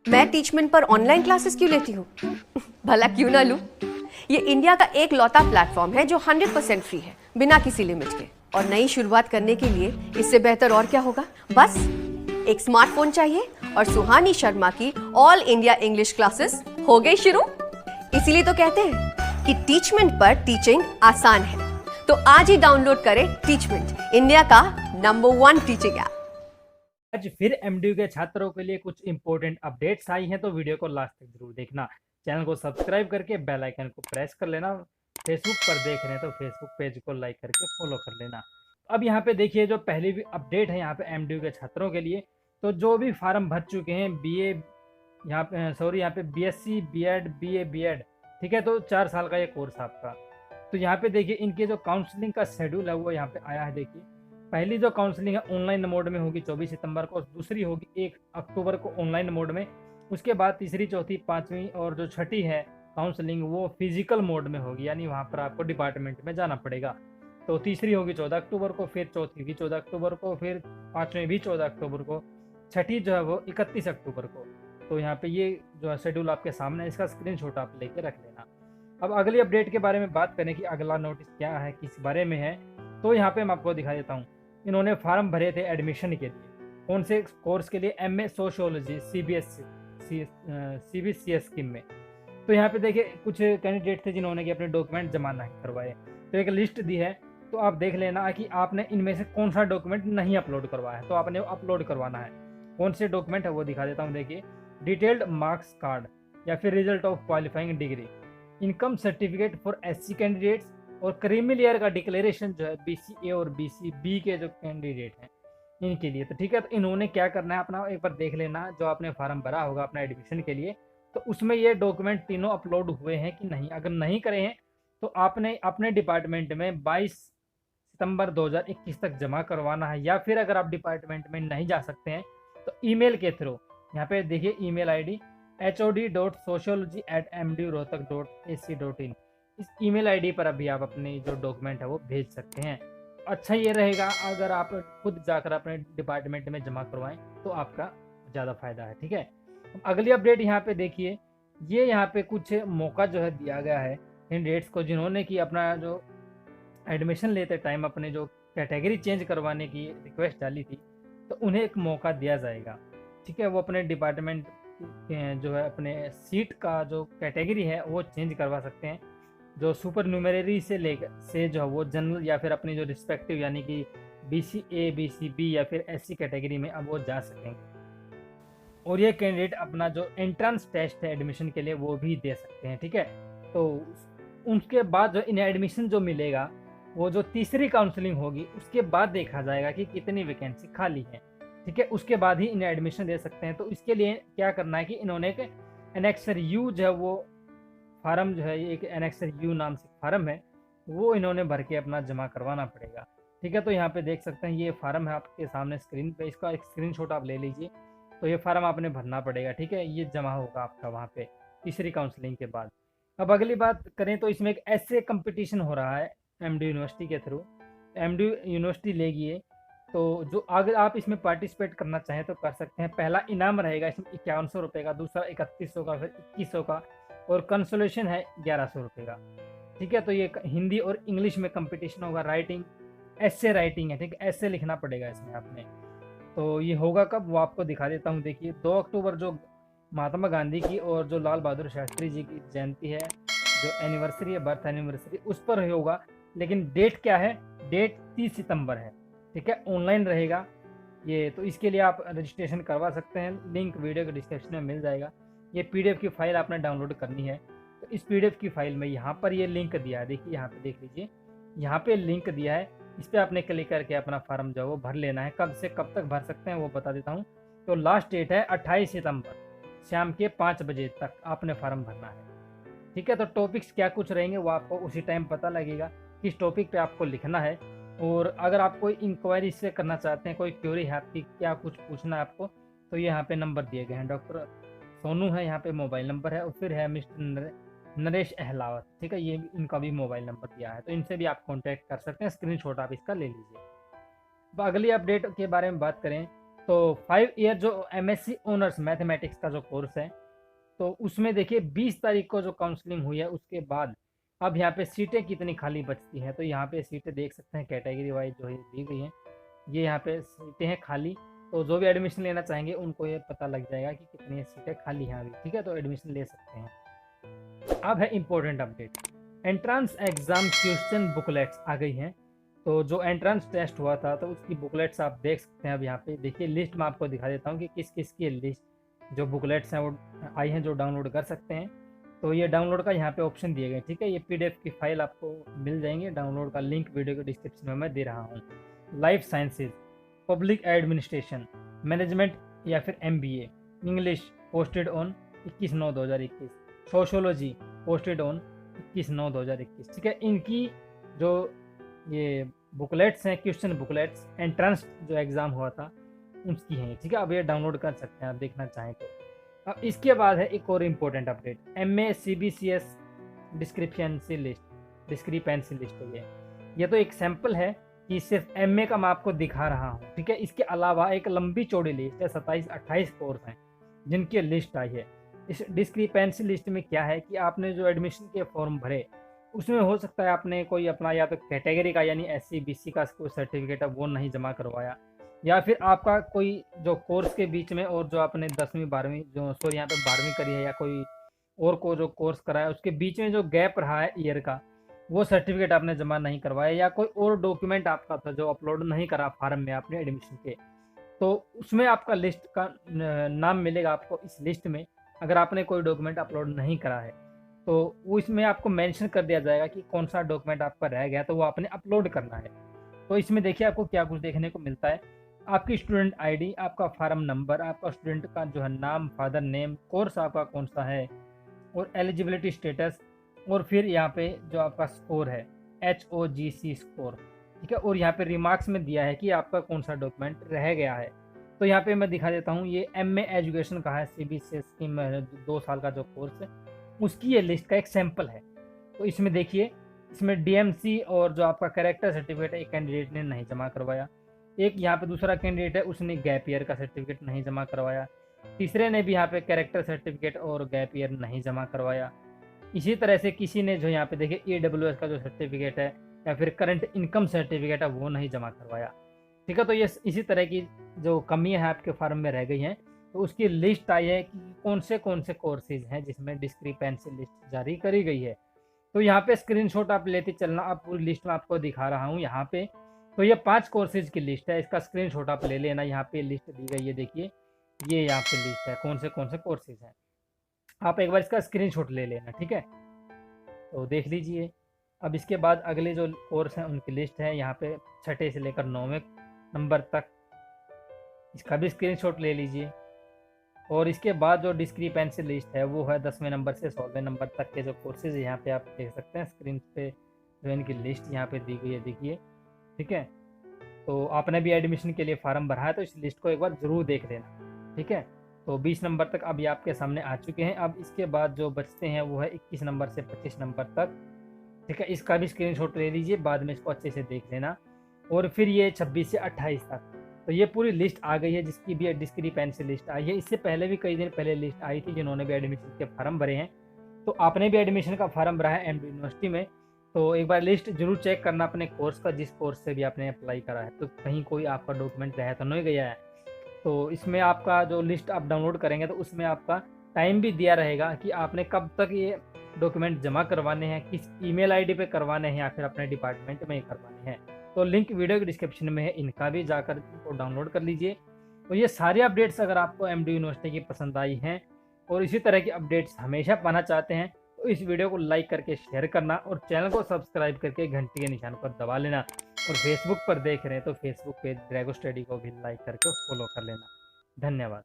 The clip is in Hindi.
मैं टीचमेंट पर ऑनलाइन क्लासेस क्यों लेती हूँ? भला क्यों ना लूँ? ये इंडिया का एक लौता प्लेटफॉर्म है जो 100% फ्री है, बिना किसी लिमिट के। और नई शुरुआत करने के लिए इससे बेहतर और क्या होगा? बस एक स्मार्टफोन चाहिए और सुहानी शर्मा की ऑल इंडिया इंग्लिश क्लासेस हो गई शुरू। इसीलिए तो कहते हैं कि टीचमेंट पर टीचिंग आसान है। तो आज ही डाउनलोड करें टीचमेंट, इंडिया का नंबर 1 टीचिंग ऐप। आज फिर एमडीयू के छात्रों के लिए कुछ इंपॉर्टेंट अपडेट्स आई हैं, तो वीडियो को लास्ट तक जरूर देखना। चैनल को सब्सक्राइब करके बेल आइकन को प्रेस कर लेना। फेसबुक पर देख रहे हैं तो फेसबुक पेज को लाइक करके फॉलो कर लेना। अब यहाँ पे देखिए, जो पहली भी अपडेट है यहाँ पे एमडीयू के छात्रों के लिए, तो जो भी फार्म भर चुके हैं बीए, यहाँ पे यहाँ पे बीएससी बीएड बीए बीएड, ठीक है, तो 4 साल का ये कोर्स आपका। तो यहाँ पे देखिए इनके जो काउंसलिंग का शेड्यूल है वो यहाँ पे आया है। देखिए, पहली जो काउंसलिंग है ऑनलाइन मोड में होगी 24 सितंबर को, दूसरी होगी 1 अक्टूबर को ऑनलाइन मोड में। उसके बाद तीसरी, चौथी, पांचवी और जो छठी है काउंसलिंग वो फिजिकल मोड में होगी, यानी वहाँ पर आपको डिपार्टमेंट में जाना पड़ेगा। तो तीसरी होगी 14 अक्टूबर को, फिर चौथी भी 14 अक्टूबर को, फिर पाँचवीं भी 14 अक्टूबर को, छठी जो है वो 31 अक्टूबर को। तो यहाँ पे ये जो है शेड्यूल आपके सामने है, इसका स्क्रीनशॉट आप लेके रख लेना। अब अगली अपडेट के बारे में बात करें कि अगला नोटिस क्या है, किस बारे में है, तो यहाँ पे मैं आपको दिखा देता हूँ। इन्होंने फार्म भरे थे एडमिशन के लिए, कौन से कोर्स के लिए? एमए सोशियोलॉजी सीबीसीएस स्कीम में। तो यहाँ पे देखिए कुछ कैंडिडेट थे जिन्होंने कि अपने डॉक्यूमेंट जमा नहीं करवाए, तो एक लिस्ट दी है, तो आप देख लेना कि आपने इनमें से कौन सा डॉक्यूमेंट नहीं अपलोड करवाया है, तो आपने अपलोड करवाना है। कौन से डॉक्यूमेंट है वो दिखा देता हूँ। देखिए, डिटेल्ड मार्क्स कार्ड या फिर result of qualifying degree, income certificate for SC candidates, और क्रीमी लेयर का डिक्लेरेशन जो है बीसीए और बीसीबी के जो कैंडिडेट हैं इनके लिए। तो ठीक है, तो इन्होंने क्या करना है अपना एक बार देख लेना, जो आपने फार्म भरा होगा अपना एडमिशन के लिए, तो उसमें ये डॉक्यूमेंट तीनों अपलोड हुए हैं कि नहीं। अगर नहीं करे हैं तो आपने अपने डिपार्टमेंट में 22 सितंबर 2021 तक जमा करवाना है, या फिर अगर आप डिपार्टमेंट में नहीं जा सकते हैं तो ईमेल के थ्रू, यहाँ पे देखिए ईमेल आईडी hod.sociology@mdurohtak.ac.in, इस ईमेल आईडी पर अभी आप अपनी जो डॉक्यूमेंट है वो भेज सकते हैं। अच्छा ये रहेगा अगर आप खुद जाकर अपने डिपार्टमेंट में जमा करवाएं तो आपका ज़्यादा फायदा है। ठीक है, अगली अपडेट यहाँ पे देखिए, ये यहाँ पे कुछ मौका जो है दिया गया है कैंडिडेट्स को जिन्होंने कि अपना जो एडमिशन लेते टाइम अपने जो कैटेगरी चेंज करवाने की रिक्वेस्ट डाली थी, तो उन्हें एक मौका दिया जाएगा। ठीक है, वो अपने डिपार्टमेंट जो है अपने सीट का जो कैटेगरी है वो चेंज करवा सकते हैं। जो सुपर न्यूमररी से लेकर से जो है वो जनरल या फिर अपनी जो रिस्पेक्टिव यानी कि BCA BCB या फिर SC कैटेगरी में अब वो जा सकेंगे। और ये कैंडिडेट अपना जो एंट्रेंस टेस्ट है एडमिशन के लिए वो भी दे सकते हैं। ठीक है, तो उसके बाद जो इन्हें एडमिशन जो मिलेगा वो जो तीसरी काउंसलिंग होगी उसके बाद देखा जाएगा कि कितनी वैकेंसी खाली है। ठीक है, उसके बाद ही इन्हें एडमिशन दे सकते हैं। तो इसके लिए क्या करना है कि इन्होंने एक एनेक्सर यू जो है वो फार्म जो है, एक एनेक्सर यू नाम से फार्म है, वो इन्होंने भर के अपना जमा करवाना पड़ेगा। ठीक है, तो यहाँ पे देख सकते हैं ये फार्म है आपके सामने स्क्रीन पे, इसका एक स्क्रीनशॉट आप ले लीजिए। तो ये फार्म आपने भरना पड़ेगा। ठीक है, ये जमा होगा आपका वहाँ पे तीसरी काउंसलिंग के बाद। अब अगली बात करें तो इसमें एक ऐसे कंपटीशन हो रहा है एमडी यूनिवर्सिटी के थ्रू, एमडी यूनिवर्सिटी लेगी ये, तो जो अगर आप इसमें पार्टिसिपेट करना चाहें तो कर सकते हैं। पहला इनाम रहेगा इसमें 5100 रुपये का, दूसरा 3100 का, फिर 2100 का, और कंसोलेशन है 1100 रुपये का। ठीक है, तो ये हिंदी और इंग्लिश में कंपटीशन होगा। राइटिंग, ऐसे राइटिंग है। ठीक है, ऐसे लिखना पड़ेगा इसमें आपने। तो ये होगा कब वो आपको दिखा देता हूँ। देखिए, 2 अक्टूबर जो महात्मा गांधी की और जो लाल बहादुर शास्त्री जी की जयंती है, जो एनिवर्सरी है, बर्थ एनिवर्सरी, उस पर होगा। लेकिन डेट क्या है? डेट 30 सितंबर है। ठीक है, ऑनलाइन रहेगा ये, तो इसके लिए आप रजिस्ट्रेशन करवा सकते हैं। लिंक वीडियो के डिस्क्रिप्शन में मिल जाएगा। ये PDF की फाइल आपने डाउनलोड करनी है। तो इस PDF की फाइल में यहाँ पर ये लिंक दिया है, देखिए यहाँ पे देख लीजिए, यहाँ पे लिंक दिया है, इस पर आपने क्लिक करके अपना फार्म जो है वो भर लेना है। कब से कब तक भर सकते हैं वो बता देता हूँ। तो लास्ट डेट है 28 सितंबर शाम के 5 बजे तक आपने फार्म भरना है। ठीक है, तो टॉपिक्स क्या कुछ रहेंगे वो आपको उसी टाइम पता लगेगा किस टॉपिक पे आपको लिखना है। और अगर आप कोई इंक्वायरी से करना चाहते हैं, कोई क्वेरी है आपकी, क्या कुछ पूछना है आपको, तो ये यहाँ पे नंबर दिए गए हैं। डॉक्टर सोनू है यहाँ पे मोबाइल नंबर है, और फिर है मिस्टर नरेश अहलावत। ठीक है, ये इनका भी मोबाइल नंबर दिया है, तो इनसे भी आप कांटेक्ट कर सकते हैं। स्क्रीनशॉट आप इसका ले लीजिए। अब अगली अपडेट के बारे में बात करें तो 5 ईयर जो एमएससी ऑनर्स मैथमेटिक्स का जो कोर्स है, तो उसमें देखिए 20 तारीख को जो काउंसलिंग हुई है उसके बाद अब यहाँ पे सीटें कितनी खाली बचती हैं। तो यहाँ पे सीटें देख सकते हैं कैटेगरी वाइज जो है दी गई हैं, ये यहाँ पे सीटें हैं खाली। तो जो भी एडमिशन लेना चाहेंगे उनको ये पता लग जाएगा कि कितनी सीटें खाली हैं अभी, ठीक है, तो एडमिशन ले सकते हैं। अब है important update, entrance exam question booklets आ गई हैं। तो जो एंट्रेंस टेस्ट हुआ था तो उसकी बुकलेट्स आप देख सकते हैं। अब यहाँ पे देखिए लिस्ट में आपको दिखा देता हूँ कि किस किस की लिस्ट जो बुकलेट्स हैं वो आई हैं, जो डाउनलोड कर सकते हैं। तो ये डाउनलोड का यहाँ पे ऑप्शन दिए गए, ठीक है, ये पीडीएफ की फाइल आपको मिल जाएंगे। डाउनलोड का लिंक वीडियो के डिस्क्रिप्शन में मैं दे रहा हूँ। Life sciences, public administration, management या फिर MBA, English posted on 21/9/2021, sociology posted on 21/9/2021, ठीक है। इनकी जो ये बुकलेट्स हैं, क्वेश्चन बुकलेट्स एंट्रेंस जो एग्ज़ाम हुआ था उसकी हैं, ठीक है। अब ये डाउनलोड कर सकते हैं आप देखना चाहें तो। अब इसके बाद है एक और important update, MA CBCS discrepancy list हो गई। ये तो एक सैंपल है कि सिर्फ एमए का मैं आपको दिखा रहा हूँ, ठीक है। इसके अलावा एक लंबी चौड़ी लिस्ट है, 27-28 कोर्स हैं जिनकी लिस्ट आई है। इस डिस्क्रिपेंसी लिस्ट में क्या है कि आपने जो एडमिशन के फॉर्म भरे उसमें हो सकता है आपने कोई अपना या तो कैटेगरी का यानी एससी बीसी का कोई सर्टिफिकेट है वो नहीं जमा करवाया, या फिर आपका कोई जो कोर्स के बीच में और जो आपने 10वीं 12वीं जो सॉरी यहाँ पे 12वीं करी है या कोई और को जो कोर्स करा है उसके बीच में जो गैप रहा है ईयर का, वो सर्टिफिकेट आपने जमा नहीं करवाया, या कोई और डॉक्यूमेंट आपका था जो अपलोड नहीं करा फार्म में आपने एडमिशन के, तो उसमें आपका लिस्ट का नाम मिलेगा आपको इस लिस्ट में। अगर आपने कोई डॉक्यूमेंट अपलोड नहीं करा है तो वो इसमें आपको मेंशन कर दिया जाएगा कि कौन सा डॉक्यूमेंट आपका रह गया तो वो आपने अपलोड करना है। तो इसमें देखिए आपको क्या कुछ देखने को मिलता है, आपकी स्टूडेंट आईडी, आपका फार्म नंबर, आपका स्टूडेंट का जो है नाम, फादर नेम, कोर्स आपका कौन सा है और एलिजिबिलिटी स्टेटस, और फिर यहाँ पे जो आपका स्कोर है HOGC स्कोर, ठीक है। और यहाँ पे रिमार्क्स में दिया है कि आपका कौन सा डॉक्यूमेंट रह गया है। तो यहाँ पे मैं दिखा देता हूँ, ये एमए एजुकेशन का है, सीबीसीएस की 2 साल का जो कोर्स है उसकी ये लिस्ट का एक सैंपल है। तो इसमें देखिए, इसमें डीएमसी और जो आपका कैरेक्टर सर्टिफिकेट है एक कैंडिडेट ने नहीं जमा करवाया, एक यहाँ पे दूसरा कैंडिडेट है उसने गैप ईयर का सर्टिफिकेट नहीं जमा करवाया, तीसरे ने भी यहाँ पे कैरेक्टर सर्टिफिकेट और गैप ईयर नहीं जमा करवाया। इसी तरह से किसी ने जो यहाँ पे देखिए EWS का जो सर्टिफिकेट है या फिर करंट इनकम सर्टिफिकेट है वो नहीं जमा करवाया, ठीक है। तो ये इसी तरह की जो कमियाँ हैं आपके फार्म में रह गई हैं, तो उसकी लिस्ट आई है कि कौन से कोर्सेज हैं जिसमें डिस्क्रिपेंसी लिस्ट जारी करी गई है। तो यहाँ पे स्क्रीनशॉट आप लेते चलना, आप पूरी लिस्ट में आपको दिखा रहा हूँ यहाँ पे। तो ये 5 कोर्सेज की लिस्ट है, इसका स्क्रीनशॉट आप ले लेना। यहाँ पे लिस्ट दी गई है, देखिए ये यहाँ पे लिस्ट है कौन से कोर्सेज हैं, आप एक बार इसका स्क्रीनशॉट ले लेना, ठीक है। तो देख लीजिए। अब इसके बाद अगले जो कोर्स हैं उनकी लिस्ट है यहाँ पे 6ठे से लेकर 9वें नंबर तक, इसका भी स्क्रीनशॉट ले लीजिए। और इसके बाद जो डिस्क्रिपेंसी लिस्ट है वो है 10वें नंबर से 16वें नंबर तक के जो कोर्सेज है, यहाँ पे आप देख सकते हैं स्क्रीन पे जो इनकी लिस्ट यहाँ पे दी गई है, देखिए, ठीक है। तो आपने भी एडमिशन के लिए फार्म भरा है तो इस लिस्ट को एक बार जरूर देख लेना, ठीक है। तो 20 नंबर तक अभी आपके सामने आ चुके हैं। अब इसके बाद जो बचते हैं वो है 21 नंबर से 25 नंबर तक, ठीक है। इसका भी स्क्रीनशॉट ले लीजिए, बाद में इसको अच्छे से देख लेना। और फिर ये 26 से 28 तक, तो ये पूरी लिस्ट आ गई है जिसकी भी डिस्क्रिपेंसी लिस्ट आई है। इससे पहले भी कई दिन पहले लिस्ट आई थी जिन्होंने भी एडमिशन के फार्म भरे हैं। तो आपने भी एडमिशन का फार्म भरा है एमडी यूनिवर्सिटी में, तो एक बार लिस्ट जरूर चेक करना अपने कोर्स का, जिस कोर्स से भी आपने अप्लाई करा है, तो कहीं कोई आपका डॉक्यूमेंट रह तो नहीं गया है। तो इसमें आपका जो लिस्ट आप डाउनलोड करेंगे तो उसमें आपका टाइम भी दिया रहेगा कि आपने कब तक ये डॉक्यूमेंट जमा करवाने हैं, किस ईमेल आईडी पे करवाने हैं या फिर अपने डिपार्टमेंट में ही करवाने हैं। तो लिंक वीडियो के डिस्क्रिप्शन में है, इनका भी जाकर इनको डाउनलोड कर लीजिए। तो ये सारी अपडेट्स अगर आपको एमडी यूनिवर्सिटी की पसंद आई हैं और इसी तरह की अपडेट्स हमेशा पाना चाहते हैं तो इस वीडियो को लाइक करके शेयर करना और चैनल को सब्सक्राइब करके घंटी के निशान पर दबा लेना। और फेसबुक पर देख रहे हैं तो फेसबुक पेज ड्रैगो स्टडी को भी लाइक करके फॉलो कर लेना। धन्यवाद।